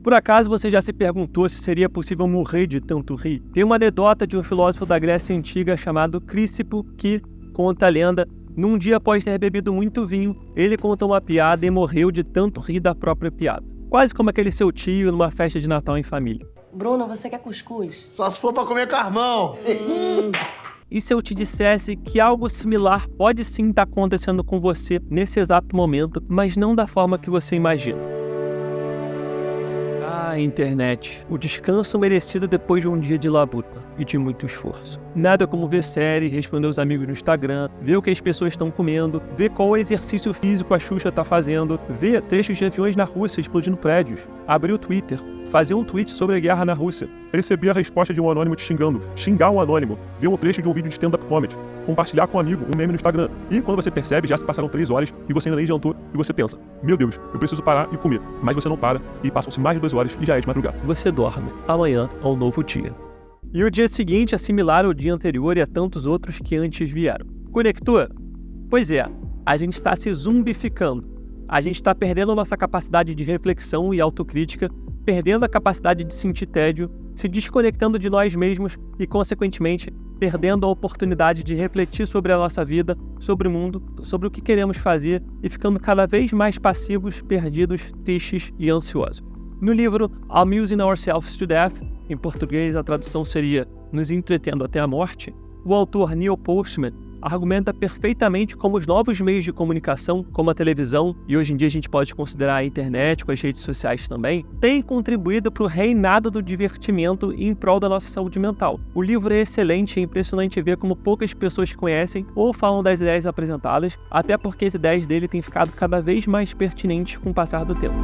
Por acaso você já se perguntou se seria possível morrer de tanto rir? Tem uma anedota de um filósofo da Grécia Antiga chamado Crícipo que conta a lenda: num dia após ter bebido muito vinho, ele contou uma piada e morreu de tanto rir da própria piada. Quase como aquele seu tio numa festa de Natal em família. Bruno, você quer cuscuz? Só se for pra comer carmão. E se eu te dissesse que algo similar pode sim estar acontecendo com você nesse exato momento, mas não da forma que você imagina? Ah, internet. O descanso merecido depois de um dia de labuta e de muito esforço. Nada como ver série, responder os amigos no Instagram, ver o que as pessoas estão comendo, ver qual exercício físico a Xuxa tá fazendo, ver trechos de aviões na Rússia explodindo prédios, abrir o Twitter, fazer um tweet sobre a guerra na Rússia, receber a resposta de um anônimo te xingando, xingar um anônimo, ver um trecho de um vídeo de stand-up comedy, compartilhar com um amigo um meme no Instagram. E quando você percebe, já se passaram 3 horas e você ainda nem jantou e você pensa: meu Deus, eu preciso parar e comer. Mas você não para e passam-se mais de 2 horas e já é de madrugada. Você dorme. Amanhã é um novo dia. E o dia seguinte é similar ao dia anterior e a tantos outros que antes vieram. Conectou? Pois é, a gente está se zumbificando. A gente está perdendo nossa capacidade de reflexão e autocrítica, perdendo a capacidade de sentir tédio, se desconectando de nós mesmos e, consequentemente, perdendo a oportunidade de refletir sobre a nossa vida, sobre o mundo, sobre o que queremos fazer e ficando cada vez mais passivos, perdidos, tristes e ansiosos. No livro Amusing Ourselves to Death, em português a tradução seria Nos Entretendo até a Morte, o autor Neil Postman argumenta perfeitamente como os novos meios de comunicação, como a televisão, e hoje em dia a gente pode considerar a internet com as redes sociais também, têm contribuído para o reinado do divertimento em prol da nossa saúde mental. O livro é excelente e é impressionante ver como poucas pessoas conhecem ou falam das ideias apresentadas, até porque as ideias dele têm ficado cada vez mais pertinentes com o passar do tempo.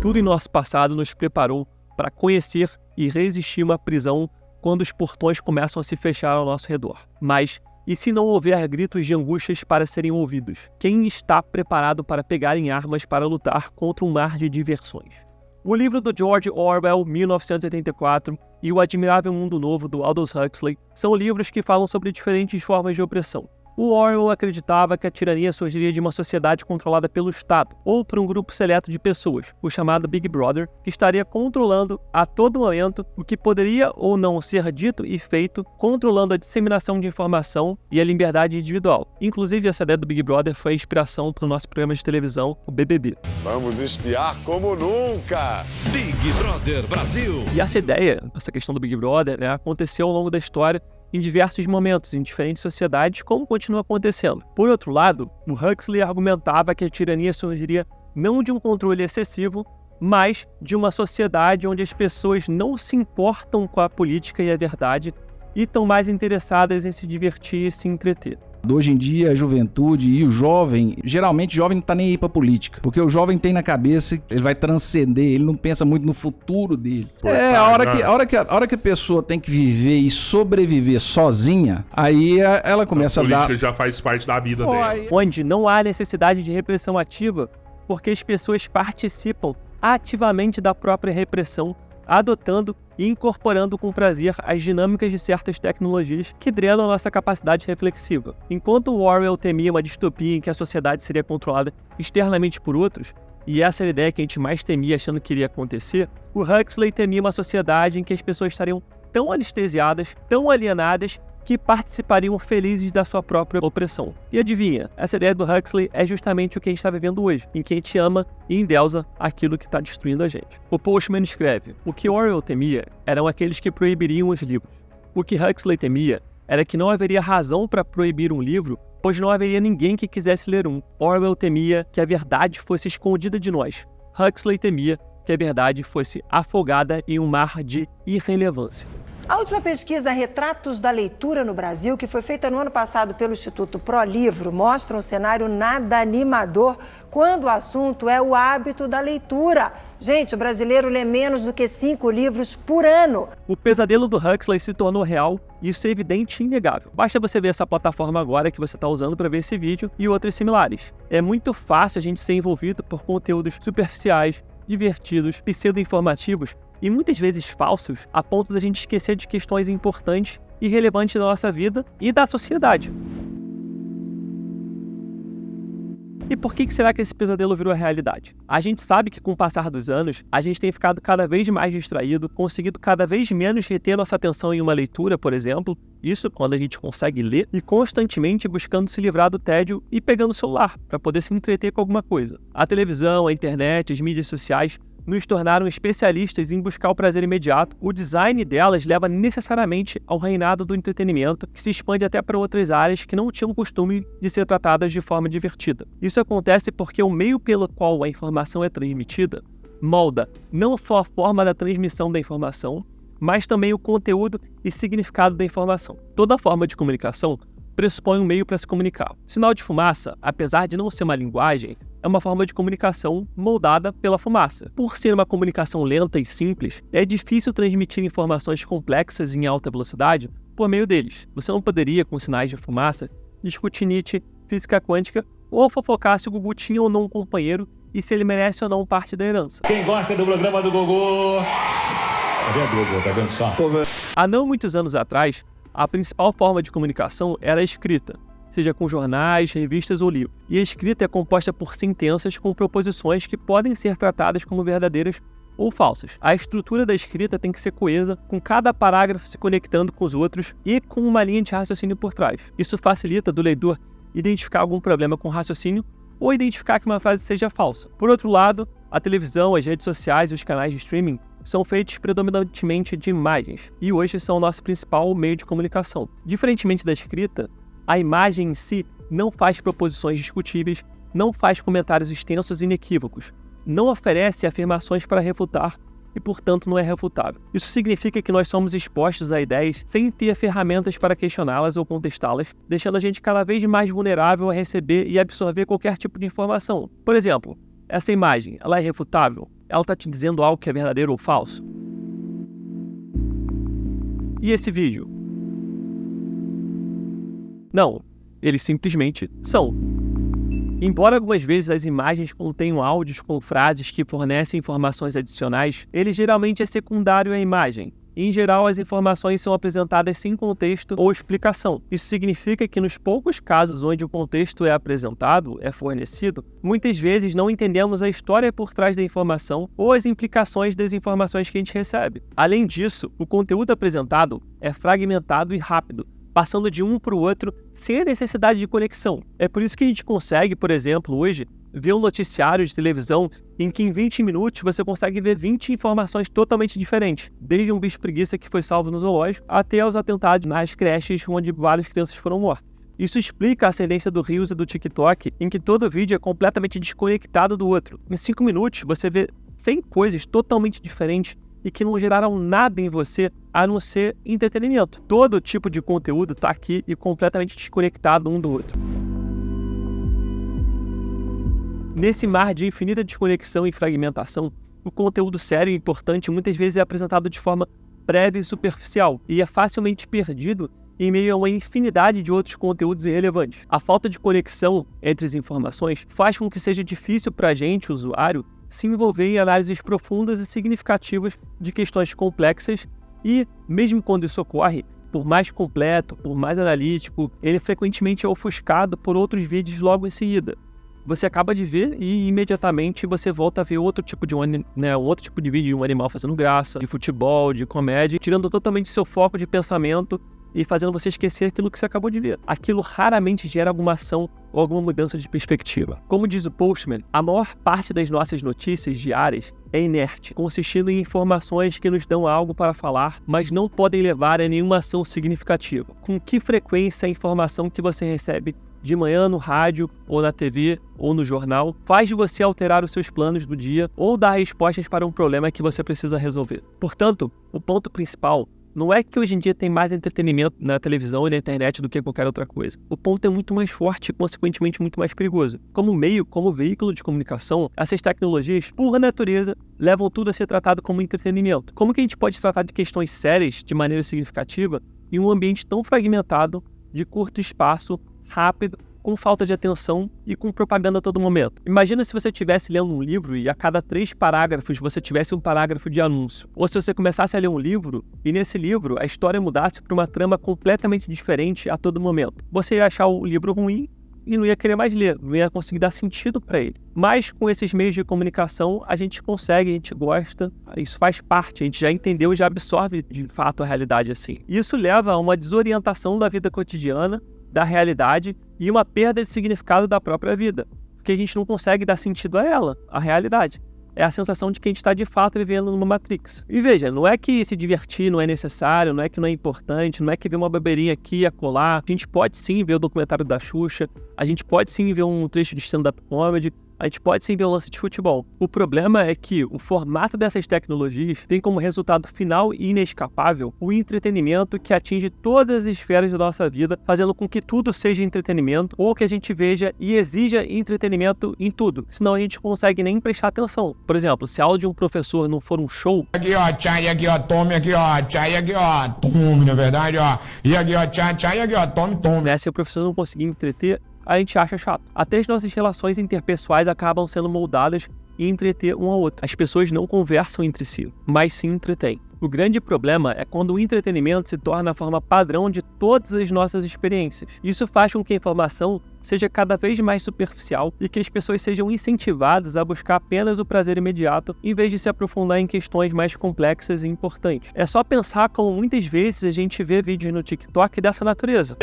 Tudo em nosso passado nos preparou para conhecer e resistir uma prisão quando os portões começam a se fechar ao nosso redor. Mas, e se não houver gritos de angústias para serem ouvidos? Quem está preparado para pegar em armas para lutar contra um mar de diversões? O livro do George Orwell, 1984, e O Admirável Mundo Novo, do Aldous Huxley, são livros que falam sobre diferentes formas de opressão. O Orwell acreditava que a tirania surgiria de uma sociedade controlada pelo Estado, ou por um grupo seleto de pessoas, o chamado Big Brother, que estaria controlando a todo momento o que poderia ou não ser dito e feito, controlando a disseminação de informação e a liberdade individual. Inclusive, essa ideia do Big Brother foi a inspiração para o nosso programa de televisão, o BBB. Vamos espiar como nunca! Big Brother Brasil! E essa ideia, essa questão do Big Brother, aconteceu ao longo da história em diversos momentos, em diferentes sociedades, como continua acontecendo. Por outro lado, o Huxley argumentava que a tirania surgiria não de um controle excessivo, mas de uma sociedade onde as pessoas não se importam com a política e a verdade e estão mais interessadas em se divertir e se entreter. Hoje em dia, a juventude e o jovem, geralmente o jovem não tá nem aí pra política, porque o jovem tem na cabeça que ele vai transcender, ele não pensa muito no futuro dele. A hora que a pessoa tem que viver e sobreviver sozinha, aí ela começa a dar... A política já faz parte da vida dela. Onde não há necessidade de repressão ativa, porque as pessoas participam ativamente da própria repressão, adotando e incorporando com prazer as dinâmicas de certas tecnologias que drenam a nossa capacidade reflexiva. Enquanto o Orwell temia uma distopia em que a sociedade seria controlada externamente por outros, e essa era a ideia que a gente mais temia achando que iria acontecer, o Huxley temia uma sociedade em que as pessoas estariam tão anestesiadas, tão alienadas, que participariam felizes da sua própria opressão. E adivinha, essa ideia do Huxley é justamente o que a gente está vivendo hoje, em que a gente ama e endeusa aquilo que está destruindo a gente. O Postman escreve: o que Orwell temia eram aqueles que proibiriam os livros. O que Huxley temia era que não haveria razão para proibir um livro, pois não haveria ninguém que quisesse ler um. Orwell temia que a verdade fosse escondida de nós. Huxley temia que a verdade fosse afogada em um mar de irrelevância. A última pesquisa Retratos da Leitura no Brasil, que foi feita no ano passado pelo Instituto ProLivro, mostra um cenário nada animador quando o assunto é o hábito da leitura. Gente, o brasileiro lê menos do que 5 livros por ano. O pesadelo do Huxley se tornou real e isso é evidente e inegável. Basta você ver essa plataforma agora que você está usando para ver esse vídeo e outros similares. É muito fácil a gente ser envolvido por conteúdos superficiais, divertidos, pseudo-informativos e muitas vezes falsos, a ponto da gente esquecer de questões importantes e relevantes da nossa vida e da sociedade. E por que será que esse pesadelo virou realidade? A gente sabe que com o passar dos anos, a gente tem ficado cada vez mais distraído, conseguido cada vez menos reter nossa atenção em uma leitura, por exemplo, isso quando a gente consegue ler, e constantemente buscando se livrar do tédio e pegando o celular para poder se entreter com alguma coisa. A televisão, a internet, as mídias sociais nos tornaram especialistas em buscar o prazer imediato. O design delas leva necessariamente ao reinado do entretenimento, que se expande até para outras áreas que não tinham costume de ser tratadas de forma divertida. Isso acontece porque o meio pelo qual a informação é transmitida molda não só a forma da transmissão da informação, mas também o conteúdo e significado da informação. Toda forma de comunicação pressupõe um meio para se comunicar. Sinal de fumaça, apesar de não ser uma linguagem, é uma forma de comunicação moldada pela fumaça. Por ser uma comunicação lenta e simples, é difícil transmitir informações complexas em alta velocidade por meio deles. Você não poderia, com sinais de fumaça, discutir Nietzsche, física quântica, ou fofocar se o Gugu tinha ou não um companheiro e se ele merece ou não parte da herança. Quem gosta do programa do Gugu? Tá vendo, Gugu? Tá vendo só? Há não muitos anos atrás, a principal forma de comunicação era a escrita, seja com jornais, revistas ou livros. E a escrita é composta por sentenças com proposições que podem ser tratadas como verdadeiras ou falsas. A estrutura da escrita tem que ser coesa, com cada parágrafo se conectando com os outros e com uma linha de raciocínio por trás. Isso facilita do leitor identificar algum problema com o raciocínio ou identificar que uma frase seja falsa. Por outro lado, a televisão, as redes sociais e os canais de streaming são feitos predominantemente de imagens e hoje são o nosso principal meio de comunicação. Diferentemente da escrita, a imagem em si não faz proposições discutíveis, não faz comentários extensos e inequívocos, não oferece afirmações para refutar e, portanto, não é refutável. Isso significa que nós somos expostos a ideias sem ter ferramentas para questioná-las ou contestá-las, deixando a gente cada vez mais vulnerável a receber e absorver qualquer tipo de informação. Por exemplo, essa imagem, ela é refutável? Ela está te dizendo algo que é verdadeiro ou falso? E esse vídeo? Não, eles simplesmente são. Embora algumas vezes as imagens contenham áudios com frases que fornecem informações adicionais, ele geralmente é secundário à imagem. Em geral, as informações são apresentadas sem contexto ou explicação. Isso significa que nos poucos casos onde o contexto é apresentado, é fornecido, muitas vezes não entendemos a história por trás da informação ou as implicações das informações que a gente recebe. Além disso, o conteúdo apresentado é fragmentado e rápido, passando de um para o outro sem a necessidade de conexão. É por isso que a gente consegue, por exemplo, hoje, ver um noticiário de televisão em que em 20 minutos você consegue ver 20 informações totalmente diferentes, desde um bicho preguiça que foi salvo no zoológico até os atentados nas creches onde várias crianças foram mortas. Isso explica a ascendência do Reels e do TikTok, em que todo vídeo é completamente desconectado do outro. Em 5 minutos você vê 100 coisas totalmente diferentes e que não geraram nada em você a não ser entretenimento. Todo tipo de conteúdo está aqui e completamente desconectado um do outro. Nesse mar de infinita desconexão e fragmentação, o conteúdo sério e importante muitas vezes é apresentado de forma prévia e superficial e é facilmente perdido em meio a uma infinidade de outros conteúdos irrelevantes. A falta de conexão entre as informações faz com que seja difícil para a gente, o usuário, se envolver em análises profundas e significativas de questões complexas e, mesmo quando isso ocorre, por mais completo, por mais analítico, ele frequentemente é ofuscado por outros vídeos logo em seguida. Você acaba de ver e imediatamente você volta a ver outro tipo de outro tipo de vídeo de um animal fazendo graça, de futebol, de comédia, tirando totalmente seu foco de pensamento e fazendo você esquecer aquilo que você acabou de ver. Aquilo raramente gera alguma ação ou alguma mudança de perspectiva. Como diz o Postman, a maior parte das nossas notícias diárias é inerte, consistindo em informações que nos dão algo para falar, mas não podem levar a nenhuma ação significativa. Com que frequência a informação que você recebe de manhã no rádio, ou na TV, ou no jornal, faz de você alterar os seus planos do dia ou dar respostas para um problema que você precisa resolver. Portanto, o ponto principal não é que hoje em dia tem mais entretenimento na televisão e na internet do que qualquer outra coisa. O ponto é muito mais forte e, consequentemente, muito mais perigoso. Como meio, como veículo de comunicação, essas tecnologias, por natureza, levam tudo a ser tratado como entretenimento. Como que a gente pode tratar de questões sérias de maneira significativa em um ambiente tão fragmentado, de curto espaço, rápido, com falta de atenção e com propaganda a todo momento? Imagina se você estivesse lendo um livro e a cada 3 parágrafos você tivesse um parágrafo de anúncio. Ou se você começasse a ler um livro e nesse livro a história mudasse para uma trama completamente diferente a todo momento. Você ia achar o livro ruim e não ia querer mais ler, não ia conseguir dar sentido para ele. Mas com esses meios de comunicação, a gente consegue, a gente gosta, isso faz parte, a gente já entendeu e já absorve de fato a realidade assim. Isso leva a uma desorientação da vida cotidiana, da realidade e uma perda de significado da própria vida, porque a gente não consegue dar sentido a ela, a realidade. É a sensação de que a gente está de fato vivendo numa Matrix. E veja, não é que se divertir não é necessário, não é que não é importante, não é que ver uma bobeirinha aqui e acolá. A gente pode sim ver o documentário da Xuxa, a gente pode sim ver um trecho de stand-up comedy, a gente pode sim ver um lance de futebol. O problema é que o formato dessas tecnologias tem como resultado final e inescapável o entretenimento que atinge todas as esferas da nossa vida, fazendo com que tudo seja entretenimento ou que a gente veja e exija entretenimento em tudo. Senão a gente não consegue nem prestar atenção. Por exemplo, se a aula de um professor não for um show... Aqui, ó, tchai, aqui, ó, tome, aqui, ó, tchai, aqui, ó, tome, na verdade, ó. E aqui, ó, tchai, tchai, aqui, ó, tome, tome. Né? Se o professor não conseguir entreter, a gente acha chato. Até as nossas relações interpessoais acabam sendo moldadas em entreter um ao outro. As pessoas não conversam entre si, mas sim entretêm. O grande problema é quando o entretenimento se torna a forma padrão de todas as nossas experiências. Isso faz com que a informação seja cada vez mais superficial e que as pessoas sejam incentivadas a buscar apenas o prazer imediato em vez de se aprofundar em questões mais complexas e importantes. É só pensar como muitas vezes a gente vê vídeos no TikTok dessa natureza.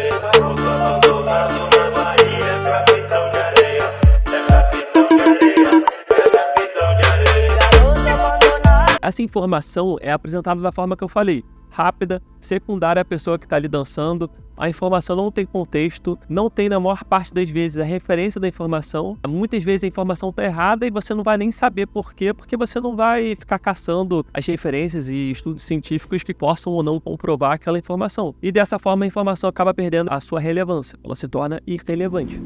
Essa informação é apresentada da forma que eu falei, rápida, secundária à pessoa que está ali dançando. A informação não tem contexto, não tem na maior parte das vezes a referência da informação. Muitas vezes a informação está errada e você não vai nem saber por quê, porque você não vai ficar caçando as referências e estudos científicos que possam ou não comprovar aquela informação. E dessa forma a informação acaba perdendo a sua relevância, ela se torna irrelevante.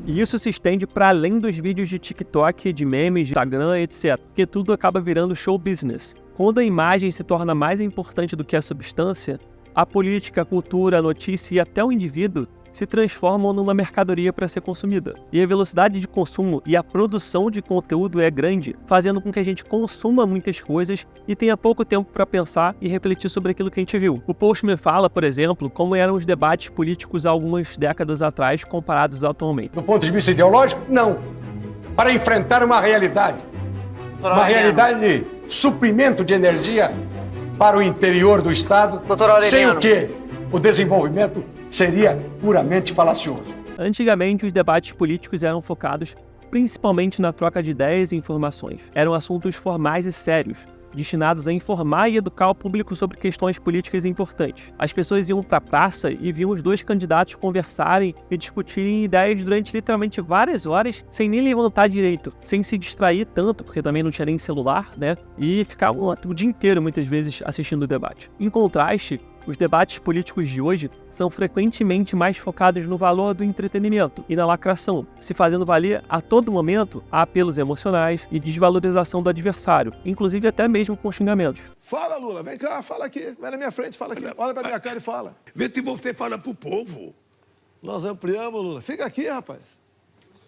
E isso se estende para além dos vídeos de TikTok, de memes, de Instagram, etc. Porque tudo acaba virando show business. Quando a imagem se torna mais importante do que a substância, a política, a cultura, a notícia e até o indivíduo se transformam numa mercadoria para ser consumida. E a velocidade de consumo e a produção de conteúdo é grande, fazendo com que a gente consuma muitas coisas e tenha pouco tempo para pensar e refletir sobre aquilo que a gente viu. O Postman fala, por exemplo, como eram os debates políticos há algumas décadas atrás comparados atualmente. Do ponto de vista ideológico, não. Para enfrentar uma realidade. Uma realidade de suprimento de energia para o interior do Estado, sem o que o desenvolvimento seria puramente falacioso. Antigamente, os debates políticos eram focados principalmente na troca de ideias e informações. Eram assuntos formais e sérios, destinados a informar e educar o público sobre questões políticas importantes. As pessoas iam para a praça e viam os dois candidatos conversarem e discutirem ideias durante literalmente várias horas, sem nem levantar direito, sem se distrair tanto, porque também não tinha nem celular, né? E ficavam o dia inteiro, muitas vezes, assistindo o debate. Em contraste, os debates políticos de hoje são frequentemente mais focados no valor do entretenimento e na lacração, se fazendo valer a todo momento a apelos emocionais e desvalorização do adversário, inclusive até mesmo com xingamentos. Fala, Lula, vem cá, fala aqui. Vai na minha frente, fala aqui. Olha pra minha cara e fala. Vê se você fala pro povo. Nós ampliamos, Lula. Fica aqui, rapaz.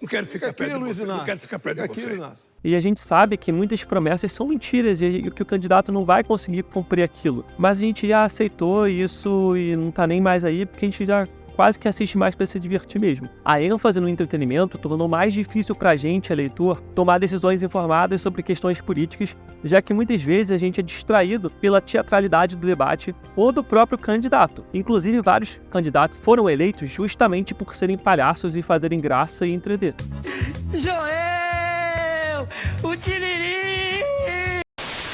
Não quero ficar perto de você. Não quero ficar perto de você. E a gente sabe que muitas promessas são mentiras e que o candidato não vai conseguir cumprir aquilo. Mas a gente já aceitou isso e não tá nem mais aí porque a gente já quase que assiste mais para se divertir mesmo. A ênfase no entretenimento tornou mais difícil pra gente, eleitor, tomar decisões informadas sobre questões políticas, já que muitas vezes a gente é distraído pela teatralidade do debate ou do próprio candidato. Inclusive, vários candidatos foram eleitos justamente por serem palhaços e fazerem graça e entreter. Joel! O Tiriri!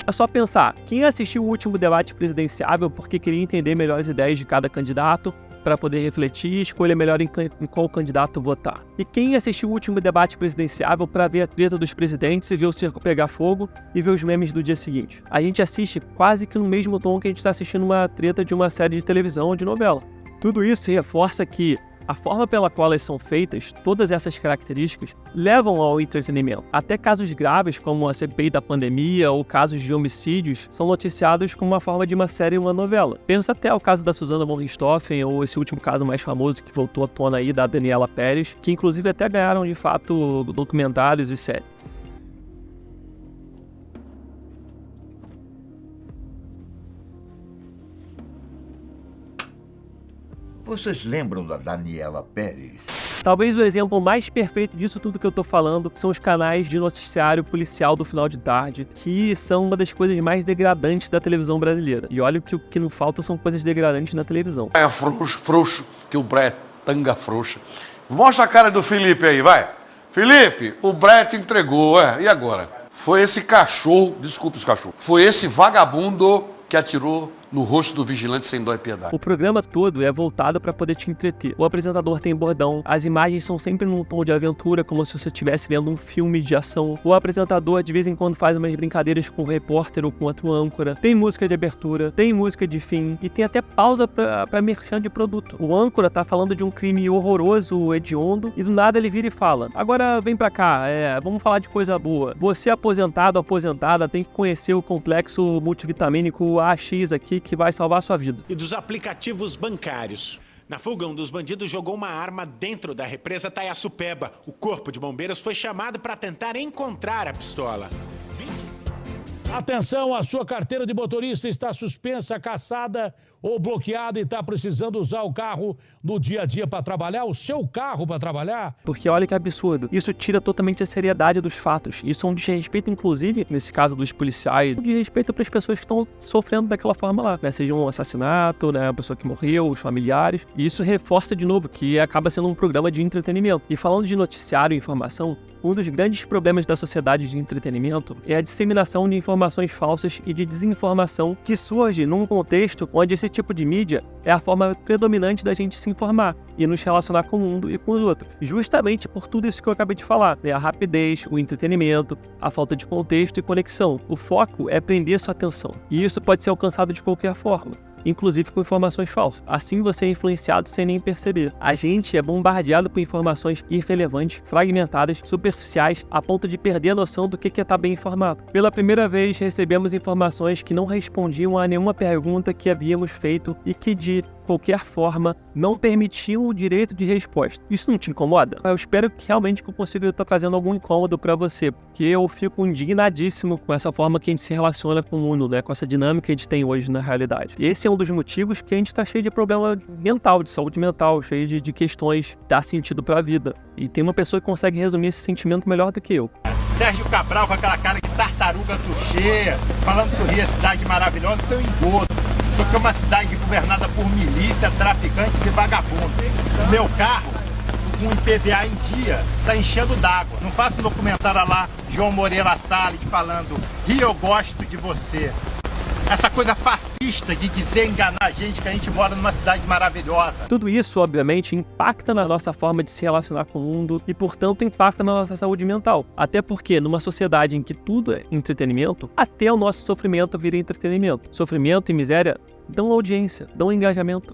É só pensar, quem assistiu o último debate presidenciável porque queria entender melhor as ideias de cada candidato, para poder refletir e escolher melhor em qual candidato votar. E quem assistiu o último debate presidenciável para ver a treta dos presidentes e ver o circo pegar fogo e ver os memes do dia seguinte. A gente assiste quase que no mesmo tom que a gente está assistindo uma treta de uma série de televisão ou de novela. Tudo isso reforça que a forma pela qual elas são feitas, todas essas características, levam ao entretenimento. Até casos graves, como a CPI da pandemia ou casos de homicídios, são noticiados como uma forma de uma série ou uma novela. Pensa até o caso da Susana von Richthofen ou esse último caso mais famoso que voltou à tona aí, da Daniela Pérez, que inclusive até ganharam de fato documentários e séries. Vocês lembram da Daniela Pérez? Talvez o exemplo mais perfeito disso tudo que eu tô falando são os canais de noticiário policial do final de tarde, que são uma das coisas mais degradantes da televisão brasileira. E olha que o que não falta são coisas degradantes na televisão. É frouxo, que o Bré tanga frouxa. Mostra a cara do Felipe aí, vai. Felipe, o Brett entregou, e agora? Foi esse cachorro, desculpe os cachorros, foi esse vagabundo que atirou no rosto do vigilante sem dó e piedade. O programa todo é voltado para poder te entreter. O apresentador tem bordão, as imagens são sempre num tom de aventura, como se você estivesse vendo um filme de ação. O apresentador de vez em quando faz umas brincadeiras com o repórter ou com outro âncora. Tem música de abertura, tem música de fim e tem até pausa para merchan de produto. O âncora tá falando de um crime horroroso, hediondo, e do nada ele vira e fala: agora vem pra cá, vamos falar de coisa boa. Você aposentado ou aposentada tem que conhecer o complexo multivitamínico AX aqui, que vai salvar a sua vida. E dos aplicativos bancários. Na fuga, um dos bandidos jogou uma arma dentro da represa Taiaçupeba. O corpo de bombeiros foi chamado para tentar encontrar a pistola. Atenção, a sua carteira de motorista está suspensa, cassada ou bloqueada e está precisando usar o carro no dia a dia para trabalhar, o seu carro para trabalhar? Porque olha que absurdo, isso tira totalmente a seriedade dos fatos. Isso é um desrespeito, inclusive, nesse caso dos policiais, um desrespeito para as pessoas que estão sofrendo daquela forma lá, né? Seja um assassinato, né? A pessoa que morreu, os familiares. E isso reforça de novo que acaba sendo um programa de entretenimento. E falando de noticiário e informação, um dos grandes problemas da sociedade de entretenimento é a disseminação de informações falsas e de desinformação que surge num contexto onde esse tipo de mídia é a forma predominante da gente se informar e nos relacionar com o mundo e com os outros. Justamente por tudo isso que eu acabei de falar, né? A rapidez, o entretenimento, a falta de contexto e conexão. O foco é prender sua atenção. E isso pode ser alcançado de qualquer forma, inclusive com informações falsas. Assim você é influenciado sem nem perceber. A gente é bombardeado por informações irrelevantes, fragmentadas, superficiais, a ponto de perder a noção do que é estar bem informado. Pela primeira vez, recebemos informações que não respondiam a nenhuma pergunta que havíamos feito e que, de qualquer forma, não permitiam o direito de resposta. Isso não te incomoda? Eu espero que realmente eu consiga estar trazendo algum incômodo para você, porque eu fico indignadíssimo com essa forma que a gente se relaciona com o mundo, né? Com essa dinâmica que a gente tem hoje na realidade. E esse é um dos motivos que a gente está cheio de problema mental, de saúde mental, cheio de questões, dá sentido para a vida. E tem uma pessoa que consegue resumir esse sentimento melhor do que eu. Sérgio Cabral com aquela cara de tartaruga tucheia, falando que o Rio é cidade maravilhosa, seu engodo. Porque é uma cidade governada por milícia, traficantes e vagabundos. O meu carro, com IPVA em dia, tá enchendo d'água. Não faço um documentário lá, João Moreira Salles, falando: Rio, eu gosto de você. Essa coisa fascista de dizer, enganar a gente que a gente mora numa cidade maravilhosa. Tudo isso, obviamente, impacta na nossa forma de se relacionar com o mundo e, portanto, impacta na nossa saúde mental. Até porque, numa sociedade em que tudo é entretenimento, até o nosso sofrimento vira entretenimento. Sofrimento e miséria dão audiência, dão engajamento.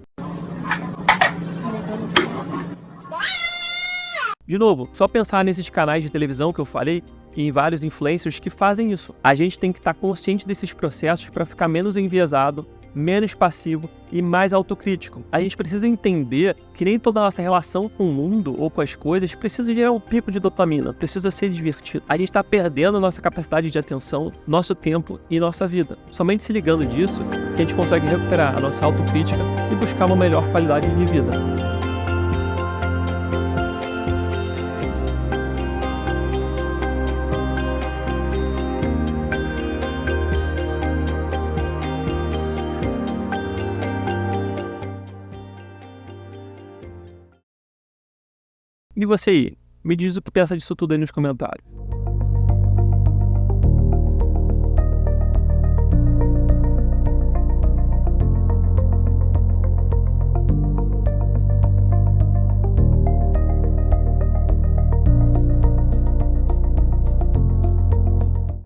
De novo, só pensar nesses canais de televisão que eu falei e em vários influencers que fazem isso. A gente tem que estar consciente desses processos para ficar menos enviesado, menos passivo e mais autocrítico. A gente precisa entender que nem toda a nossa relação com o mundo ou com as coisas precisa gerar um pico de dopamina, precisa ser divertido. A gente está perdendo a nossa capacidade de atenção, nosso tempo e nossa vida. Somente se ligando disso que a gente consegue recuperar a nossa autocrítica e buscar uma melhor qualidade de vida. E você aí? Me diz o que pensa disso tudo aí nos comentários.